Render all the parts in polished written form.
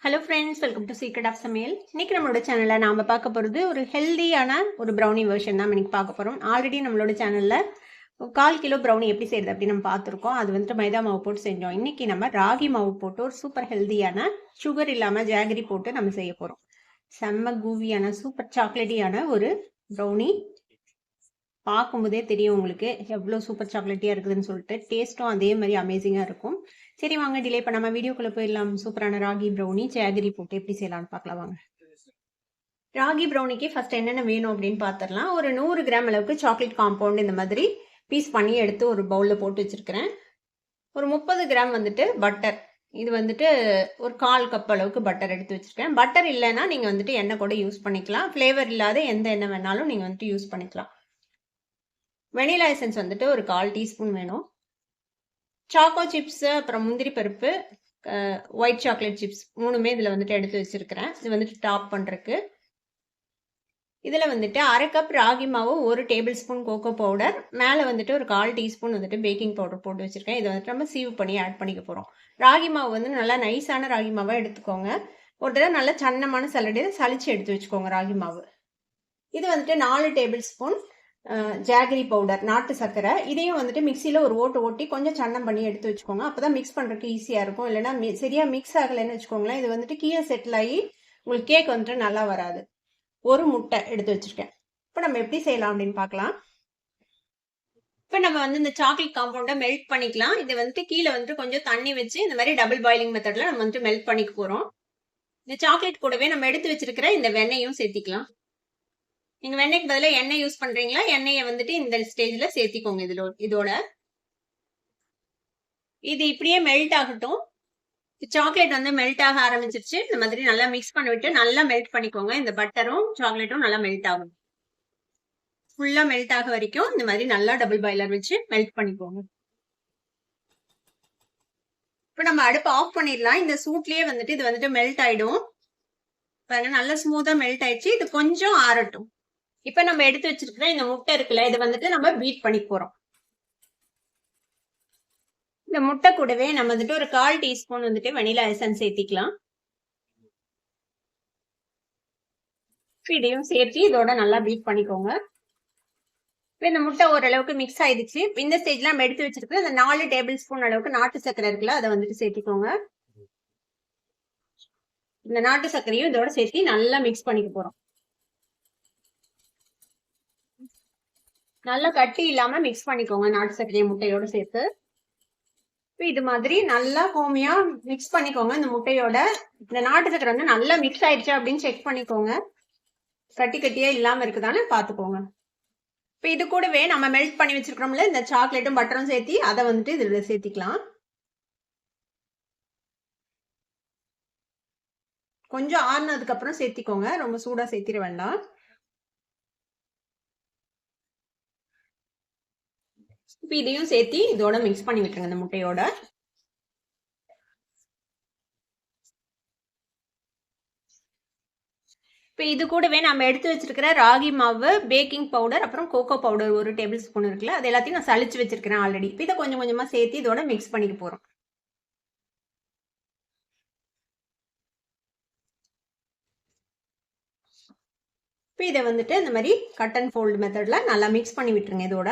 Hello friends, welcome to secret of சமையல். இன்னைக்கு நம்மளோட சேனலில் நாம் பார்க்க போகிறது ஒரு ஹெல்தியான ஒரு ப்ரௌனி வெர்ஷன் தான் இன்னைக்கு பார்க்க போகிறோம். ஆல்ரெடி நம்மளோட சேனலில் 1/4 கிலோ ப்ரௌனி எப்படி செய்கிறது அப்படின்னு நம்ம பார்த்துருக்கோம். அது வந்துட்டு மைதா மாவு போட்டு செஞ்சோம். இன்னைக்கு நம்ம ராகி மாவு போட்டு ஒரு சூப்பர் ஹெல்தியான சுகர் இல்லாமல் ஜாகரி போட்டு நம்ம செய்ய போகிறோம். செம்ம கூவியான சூப்பர் சாக்லேட்டியான ஒரு ப்ரௌனி. பார்க்கும்போதே தெரியும் உங்களுக்கு எவ்வளோ சூப்பர் சாக்லேட்டியாக இருக்குதுன்னு சொல்லிட்டு. டேஸ்ட்டும் அதே மாதிரி அமேசிங்காக இருக்கும். சரி வாங்க, டிலே பண்ணாமல் வீடியோக்குள்ளே போயிடலாம். சூப்பரான ராகி ப்ரௌனி ஜாகரி போட்டு எப்படி செய்யலாம்னு பார்க்கலாம் வாங்க. ராகி ப்ரௌனிக்கு ஃபர்ஸ்ட் என்னென்ன வேணும் அப்படின்னு பார்த்துடலாம். ஒரு 100 கிராம் அளவுக்கு சாக்லேட் காம்பவுண்ட் இந்த மாதிரி பீஸ் பண்ணி எடுத்து ஒரு பவுலில் போட்டு வச்சுருக்கிறேன். ஒரு 30 கிராம் வந்துட்டு பட்டர், இது வந்துட்டு ஒரு 1/4 கப் அளவுக்கு பட்டர் எடுத்து வச்சுருக்கேன். பட்டர் இல்லைன்னா நீங்கள் வந்துட்டு எண்ணெய் கூட யூஸ் பண்ணிக்கலாம். ஃப்ளேவர் இல்லாத எந்த எண்ணெய் வேணாலும் நீங்கள் வந்துட்டு யூஸ் பண்ணிக்கலாம். வெனிலா எசன்ஸ் வந்துட்டு ஒரு 1/4 டீஸ்பூன் வேணும். சாக்கோ சிப்ஸ், அப்புறம் முந்திரி பருப்பு, ஒயிட் சாக்லேட் சிப்ஸ் மூணுமே இதில் வந்துட்டு எடுத்து வச்சிருக்கிறேன். இது வந்துட்டு டாப் பண்ணுறதுக்கு. இதில் வந்துட்டு 1/2 கப் ராகி மாவு, 1 டேபிள் ஸ்பூன் கோகோ பவுடர், மேலே வந்துட்டு ஒரு 1/4 டீஸ்பூன் வந்துட்டு பேக்கிங் பவுடர் போட்டு வச்சிருக்கேன். இதை வந்துட்டு நம்ம சீவ் பண்ணி ஆட் பண்ணிக்க போகிறோம். ராகி மாவு வந்து நல்லா நைஸான ராகி மாவாக எடுத்துக்கோங்க. ஒரு தடவை நல்லா சன்னமான சல்லடையில் சளிச்சு எடுத்து வச்சுக்கோங்க ராகி மாவு. இது வந்துட்டு 4 டேபிள் ஸ்பூன் ஜாகரி பவுடர், நாட்டு சர்க்கரை. இதையும் வந்துட்டு மிக்சியில் ஒரு ஓட்டு ஓட்டி கொஞ்சம் சன்னம் பண்ணி எடுத்து வச்சுக்கோங்க. அப்போ தான் மிக்ஸ் பண்ணுறதுக்கு ஈஸியாக இருக்கும். இல்லைன்னா சரியாக மிக்ஸ் ஆகலைன்னு வச்சுக்கோங்களேன், இது வந்துட்டு கீழே செட்டில் ஆகி உங்களுக்கு கேக் வந்துட்டு நல்லா வராது. ஒரு முட்டை எடுத்து வச்சுருக்கேன். இப்போ நம்ம எப்படி செய்யலாம் அப்படின்னு பார்க்கலாம். இப்போ நம்ம வந்து இந்த சாக்லேட் காம்பவுண்டை மெல்ட் பண்ணிக்கலாம். இது வந்துட்டு கீழே வந்துட்டு கொஞ்சம் தண்ணி வச்சு இந்த மாதிரி டபுள் பாயிலிங் மெத்தடில் நம்ம வந்துட்டு மெல்ட் பண்ணிக்க போகிறோம். இந்த சாக்லேட் கூடவே நம்ம எடுத்து வச்சிருக்கிற இந்த வெண்ணையும் சேர்த்திக்கலாம். நீங்க வெண்ணெய்க்கு பதிலாக எண்ணெய் யூஸ் பண்றீங்களா, எண்ணெயை வந்துட்டு இந்த ஸ்டேஜ்ல சேர்த்திக்கோங்க. இதோட இது இப்படியே மெல்ட் ஆகட்டும். சாக்லேட் வந்து மெல்ட் ஆக ஆரம்பிச்சிருச்சு. இந்த மாதிரி நல்லா மிக்ஸ் பண்ணி விட்டு நல்லா மெல்ட் பண்ணிக்கோங்க. இந்த பட்டரும் சாக்லேட்டும் நல்லா மெல்ட் ஆகும். ஃபுல்லா மெல்ட் ஆக வரைக்கும் இந்த மாதிரி நல்லா டபுள் பாய்லர் வச்சு மெல்ட் பண்ணிக்கோங்க. இப்போ நம்ம அடுப்பு ஆஃப் பண்ணிடலாம். இந்த சூட்லயே வந்துட்டு இது வந்துட்டு மெல்ட் ஆயிடும். பாருங்க, நல்லா ஸ்மூத்தா மெல்ட் ஆயிடுச்சு. இது கொஞ்சம் ஆறட்டும். இப்ப நம்ம எடுத்து வச்சிருக்கிற இந்த முட்டை இருக்குல்ல, இது வந்துட்டு நம்ம பீட் பண்ணி போறோம். இந்த முட்டை கூடவே நம்ம வந்துட்டு ஒரு 1/4 டீஸ்பூன் வந்துட்டு வெனிலா எசன்ஸ் சேர்த்திக்கலாம். இதையும் சேர்த்து இதோட நல்லா பீட் பண்ணிக்கோங்க. இந்த முட்டை ஓரளவுக்கு மிக்ஸ் ஆயிடுச்சு. இந்த ஸ்டேஜ்ல நம்ம எடுத்து வச்சிருக்கிற இந்த 4 டேபிள் ஸ்பூன் அளவுக்கு நாட்டு சர்க்கரை இருக்குல்ல, அதை வந்துட்டு சேர்த்திக்கோங்க. இந்த நாட்டு சர்க்கரையும் இதோட சேர்த்து நல்லா மிக்ஸ் பண்ணிக்க போறோம். நல்லா கட்டி இல்லாம மிக்ஸ் பண்ணிக்கோங்க நாட்டு சர்க்கரையை முட்டையோட சேர்த்து. இது மாதிரி நல்லா கோமியா மிக்ஸ் பண்ணிக்கோங்க. இந்த முட்டையோட இந்த நாட்டு சக்கரை வந்து நல்லா மிக்ஸ் ஆயிடுச்சு அப்படின்னு செக் பண்ணிக்கோங்க. கட்டி கட்டியே இல்லாம இருக்குதான்னு பாத்துக்கோங்க. இப்ப இது கூடவே நம்ம மெல்ட் பண்ணி வச்சிருக்கிறோம்ல இந்த சாக்லேட்டும் பட்டரும் சேர்த்தி அதை வந்துட்டு இதுல சேர்த்திக்கலாம். கொஞ்சம் ஆறுனதுக்கு அப்புறம் சேர்த்திக்கோங்க, ரொம்ப சூடா சேர்த்திட வேண்டாம். இப்ப இதையும் சேர்த்தி இதோட மிக்ஸ் பண்ணி விட்டுருங்க இந்த முட்டையோட. இப்போ இது கூடவே நம்ம எடுத்து வச்சிருக்கிற ராகி மாவு, பேக்கிங் பவுடர், அப்புறம் கோகோ பவுடர் 1 டேபிள் ஸ்பூன் இருக்குல்ல, அது எல்லாத்தையும் நான் சளிச்சு வச்சிருக்கிறேன் ஆல்ரெடி. இப்போ இதை கொஞ்சம் கொஞ்சமா சேர்த்து இதோட மிக்ஸ் பண்ணிக்க போறோம். இப்போ இதை வந்துட்டு இந்த மாதிரி கட் அண்ட் ஃபோல்டு மெத்தட்ல நல்லா மிக்ஸ் பண்ணி விட்டுருங்க இதோட.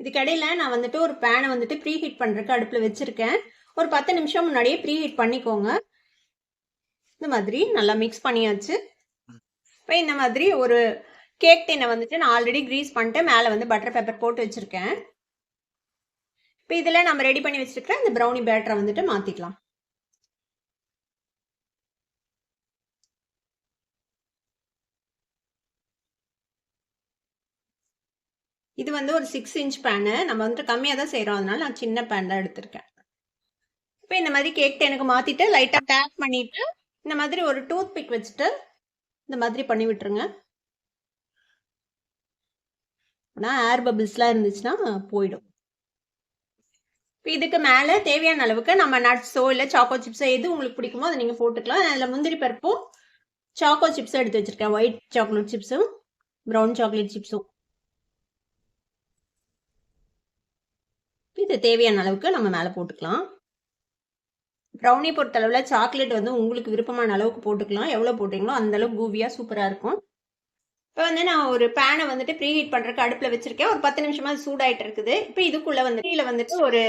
இதுக்கடையில நான் வந்துட்டு ஒரு பேனை வந்துட்டு ப்ரீ ஹீட் பண்றதுக்கு அடுப்புல வச்சிருக்கேன். ஒரு 10 நிமிஷம் முன்னாடியே ப்ரீ ஹீட் பண்ணிக்கோங்க. இந்த மாதிரி நல்லா மிக்ஸ் பண்ணியாச்சு. இப்போ இந்த மாதிரி ஒரு கேக் டின்னை வந்துட்டு நான் ஆல்ரெடி கிரீஸ் பண்ணிட்டு மேலே வந்து பட்டர் பேப்பர் போட்டு வச்சிருக்கேன். இப்போ இதில் நம்ம ரெடி பண்ணி வச்சிருக்கிற இந்த ப்ரௌனி பேட்டரை வந்துட்டு மாற்றிக்கலாம். இது வந்து ஒரு 6 இன்ச் பேனு. நம்ம வந்துட்டு கம்மியாக தான் செய்கிறோம், அதனால நான் சின்ன பேன் தான் எடுத்திருக்கேன். இப்போ இந்த மாதிரி கேக் டின்னுக்கு மாற்றிட்டு லைட்டாக டேப் பண்ணிட்டு இந்த மாதிரி ஒரு டூத் பிக் வச்சுட்டு இந்த மாதிரி பண்ணி விட்டுருங்க. ஆனால் ஏர் பபிள்ஸ்லாம் இருந்துச்சுன்னா போயிடும். இப்போ இதுக்கு மேலே தேவையான அளவுக்கு நம்ம நட்ஸோ இல்லை சாக்கோ சிப்ஸோ எது உங்களுக்கு பிடிக்குமோ அதை நீங்கள் போட்டுக்கலாம். அதில் முந்திரி பருப்பும் சாக்கோ சிப்ஸும் எடுத்து வச்சிருக்கேன். ஒயிட் சாக்லேட் சிப்ஸும் ப்ரௌன் சாக்லேட் சிப்ஸும். இது தேவையான அளவுக்கு நம்ம மேலே போட்டுக்கலாம். ப்ரௌனி பொறுத்தளவில் சாக்லேட் வந்து உங்களுக்கு விருப்பமான அளவுக்கு போட்டுக்கலாம். எவ்வளோ போட்டிங்களோ அந்த அளவுக்கு கூவியாக சூப்பராக இருக்கும். இப்போ வந்து நான் ஒரு பேனை வந்துட்டு ப்ரீ ஹீட் பண்ணுறதுக்கு அடுப்பில் வச்சுருக்கேன். ஒரு 10 நிமிஷமா அது சூடாயிட்டு இருக்குது. இப்போ இதுக்குள்ளே வந்து கீழே வந்துட்டு ஒரு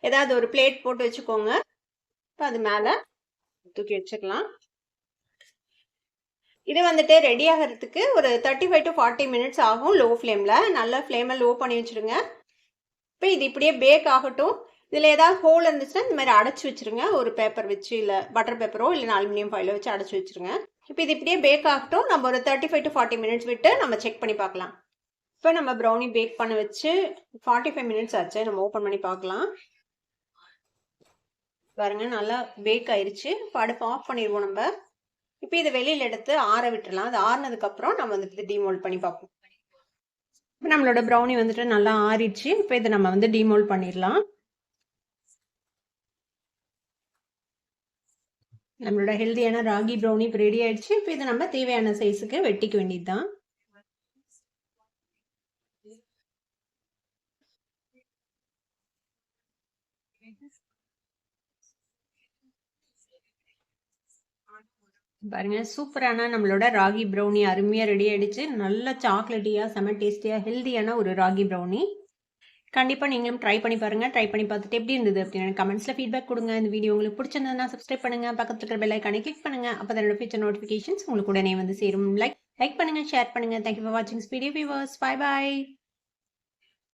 ஏதாவது ஒரு பிளேட் போட்டு வச்சுக்கோங்க. இப்போ அது மேலே தூக்கி வச்சுக்கலாம். இது வந்துட்டு ரெடி ஆகிறதுக்கு ஒரு 35 to 40 மினிட்ஸ் ஆகும் லோ ஃப்ளேமில். நல்ல ஃப்ளேமை லோ பண்ணி வச்சுருங்க. இப்போ இது இப்படியே பேக் ஆகட்டும். இதில் ஏதாவது ஹோல் இருந்துச்சுன்னா இந்த மாதிரி அடைச்சி வச்சுருங்க. ஒரு பேப்பர் வச்சு இல்லை பட்டர் பேப்பரோ இல்லை அலுமினியம் ஃபாயிலோ வச்சு அடைச்சி வச்சுருங்க. இப்போ இது இப்படியே பேக் ஆகட்டும். நம்ம ஒரு 35 to 40 மினிட்ஸ் விட்டு நம்ம செக் பண்ணி பார்க்கலாம். இப்போ நம்ம ப்ரௌனி பேக் பண்ண வச்சு 45 மினிட்ஸ் ஆச்சு. நம்ம ஓப்பன் பண்ணி பார்க்கலாம். பாருங்க நல்லா பேக் ஆயிடுச்சு. இப்போ அடுப்பு ஆஃப் பண்ணிடுவோம் நம்ம. இப்போ இதை வெளியில் எடுத்து ஆற விட்டுடலாம். அது ஆறினதுக்கப்புறம் நம்ம வந்துட்டு டீமோல்ட் பண்ணி பார்ப்போம். இப்போ நம்மளோட ப்ரௌனி வந்துட்டு நல்லா ஆறிடுச்சு. இப்போ இதை நம்ம வந்து டீமோல்ட் பண்ணிடலாம். நம்மளோட ஹெல்தியான ராகி ப்ரௌனி இப்போ ரெடி ஆயிடுச்சு. இப்போ இதை நம்ம தேவையான சைஸுக்கு வெட்டிக்க வேண்டியது தான். பாருங்க சூப்பரான நம்மளோட ராகி ப்ரௌனி அருமையாக ரெடி ஆயிடுச்சு. நல்ல சாக்லேட்டியாக செம டேஸ்டியாக ஹெல்தியான ஒரு ராகி ப்ரௌனி. கண்டிப்பாக நீங்களும் ட்ரை பண்ணி பாருங்கள். ட்ரை பண்ணி பார்த்துட்டு எப்படி இருந்தது அப்படின்னு கமெண்ட்ஸில் ஃபீட்பேக் கொடுங்க. இந்த வீடியோ உங்களுக்கு பிடிச்சிருந்ததுன்னா சப்ஸ்கிரைப் பண்ணுங்கள். பக்கத்தில் இருக்கிற பெல் ஐக்கானை கிளிக் பண்ணுங்கள். அப்போ தான் ஃபியூச்சர் நோட்டிஃபிகேஷன்ஸ் உங்களுக்கு உடனே வந்து சேரும். லைக் பண்ணுங்கள், ஷேர் பண்ணுங்கள். தேங்க்யூ ஃபார் வாட்சிங் வீடியோ வியூவர்ஸ். Bye bye.